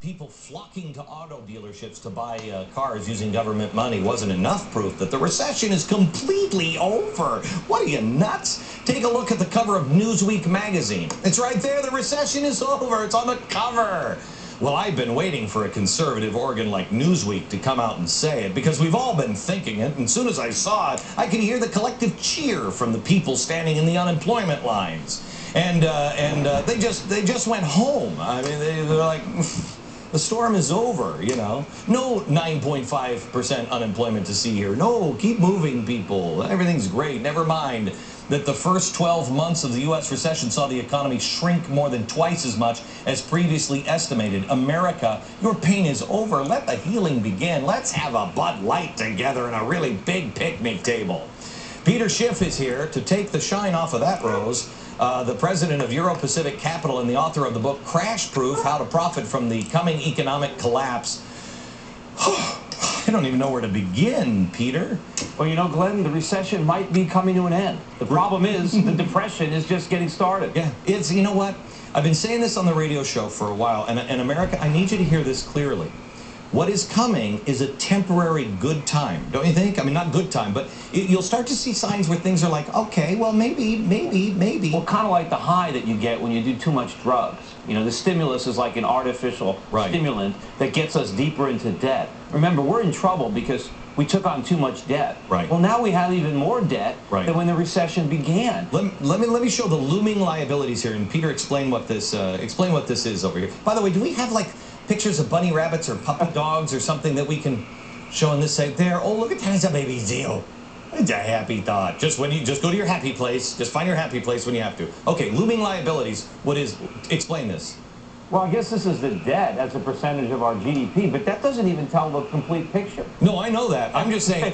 people flocking to auto dealerships to buy cars using government money wasn't enough proof that the recession is completely over. What are you, nuts? Take a look at the cover of Newsweek magazine. It's right there. The recession is over. It's on the cover. Well, I've been waiting for a conservative organ like Newsweek to come out and say it, because we've all been thinking it, and as soon as I saw it, I could hear the collective cheer from the people standing in the unemployment lines. And they just went home. I mean, they're like, the storm is over, you know. No 9.5% unemployment to see here. No, keep moving, people. Everything's great. Never mind that the first 12 months of the U.S. recession saw the economy shrink more than twice as much as previously estimated. America, your pain is over. Let the healing begin. Let's have a Bud Light together and a really big picnic table. Peter Schiff is here to take the shine off of that rose. The president of Euro-Pacific Capital and the author of the book Crash Proof: How to Profit from the Coming Economic Collapse. I don't even know where to begin, Peter. Well, you know, Glenn, the recession might be coming to an end. The problem is the depression is just getting started. Yeah, it's, you know what? I've been saying this on the radio show for a while, and America, I need you to hear this clearly. What is coming is a temporary good time, don't you think? I mean, not good time, but you'll start to see signs where things are like, okay, well, maybe. Well, kind of like the high that you get when you do too much drugs. You know, the stimulus is like an artificial stimulant that gets us deeper into debt. Remember, we're in trouble because we took on too much debt. Right. Well, now we have even more debt than when the recession began. Let me show the looming liabilities here, and Peter, explain what this is over here. By the way, do we have like pictures of bunny rabbits or puppy dogs or something that we can show on this side there? Oh, look at that, it's a baby Zio. It's a happy thought. Just go to your happy place. Just find your happy place when you have to. Okay, looming liabilities. Explain this. Well, I guess this is the debt as a percentage of our GDP, but that doesn't even tell the complete picture. No, I know that. I'm just saying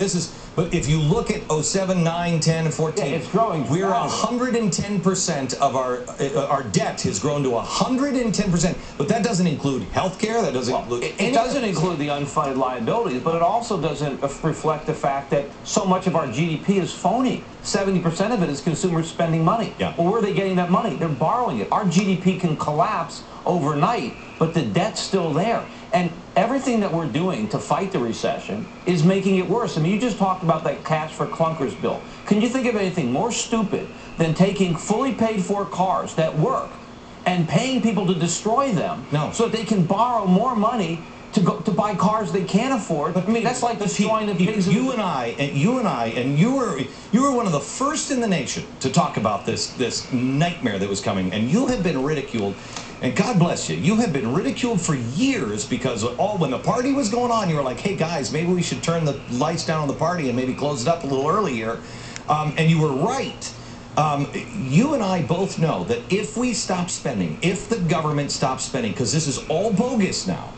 but if you look at 07, 9, 10, and 14, yeah, it's growing. We're 110% of our debt has grown to 110%, but that doesn't include health care, that doesn't include it doesn't include the unfunded liabilities, but it also doesn't reflect the fact that so much of our GDP is phony. 70% of it is consumers spending money. Yeah. Well, where are they getting that money? They're borrowing it. Our GDP can collapse overnight, but the debt's still there. And everything that we're doing to fight the recession is making it worse. I mean, you just talked about that cash for clunkers bill. Can you think of anything more stupid than taking fully paid for cars that work and paying people to destroy them so that they can borrow more money to buy cars they can't afford? I mean, that's like destroying the pigs. You were one of the first in the nation to talk about this nightmare that was coming, and you have been ridiculed. And God bless you. You have been ridiculed for years because when the party was going on, you were like, hey, guys, maybe we should turn the lights down on the party and maybe close it up a little earlier. And you were right. You and I both know that if we stop spending, if the government stops spending, because this is all bogus now,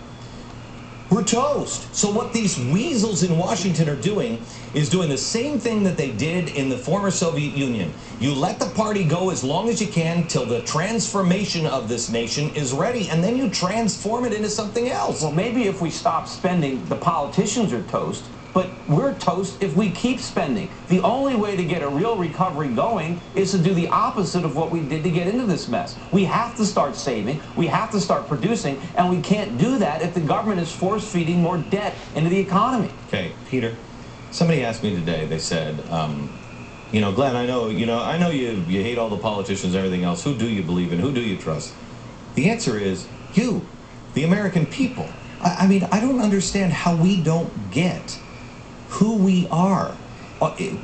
we're toast. So what these weasels in Washington are doing is doing the same thing that they did in the former Soviet Union. You let the party go as long as you can till the transformation of this nation is ready, and then you transform it into something else. Well, maybe if we stop spending, the politicians are toast, but we're toast if we keep spending. The only way to get a real recovery going is to do the opposite of what we did to get into this mess. We have to start saving, we have to start producing, and we can't do that if the government is force-feeding more debt into the economy. Okay, Peter, somebody asked me today, they said, you know, Glenn, I know you hate all the politicians and everything else. Who do you believe in? Who do you trust? The answer is you, the American people. I mean, I don't understand how we don't get who we are.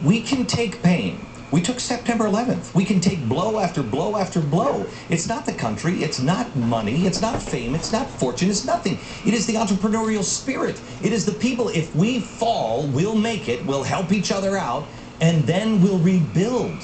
We can take pain. We took September 11th. We can take blow after blow after blow. It's not the country. It's not money. It's not fame. It's not fortune. It's nothing. It is the entrepreneurial spirit. It is the people. If we fall, we'll make it. We'll help each other out, and then we'll rebuild.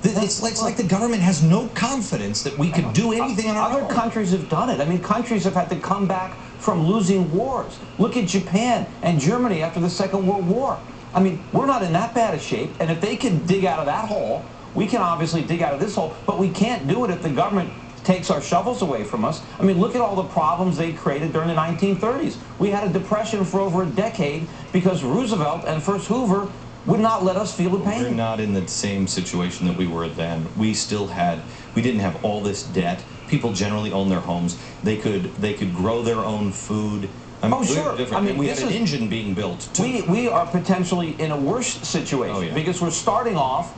It's like the government has no confidence that we could do anything on our own. Other countries have done it. I mean, countries have had to come back from losing wars. Look at Japan and Germany after the Second World War. I mean, we're not in that bad a shape, and if they can dig out of that hole, we can obviously dig out of this hole, but we can't do it if the government takes our shovels away from us. I mean, look at all the problems they created during the 1930s. We had a depression for over a decade because Roosevelt and first Hoover would not let us feel the pain. We're not in the same situation that we were then. We didn't have all this debt. people generally own their homes. They could grow their own food. I mean, oh, sure. I mean, we had an engine being built, too. We are potentially in a worse situation because we're starting off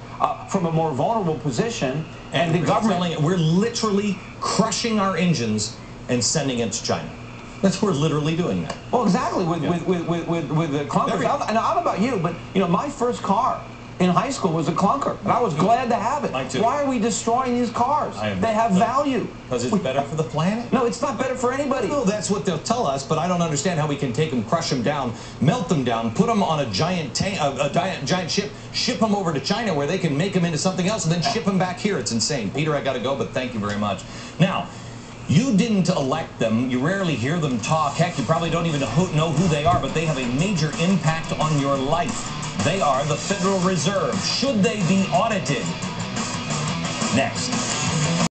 from a more vulnerable position, and the government... We're literally crushing our engines and sending it to China. We're literally doing that. Well, exactly, with the clunkers. And I don't know about you, but, you know, my first car in high school was a clunker, and I was glad to have it. Mine too. Why are we destroying these cars? They have value. Because it's better for the planet? No, it's not better for anybody. No, that's what they'll tell us, but I don't understand how we can take them, crush them down, melt them down, put them on a giant tank, giant ship, ship them over to China where they can make them into something else, and then ship them back here. It's insane. Peter, I got to go, but thank you very much. Now, you didn't elect them. You rarely hear them talk. Heck, you probably don't even know who they are, but they have a major impact on your life. They are the Federal Reserve. Should they be audited? Next.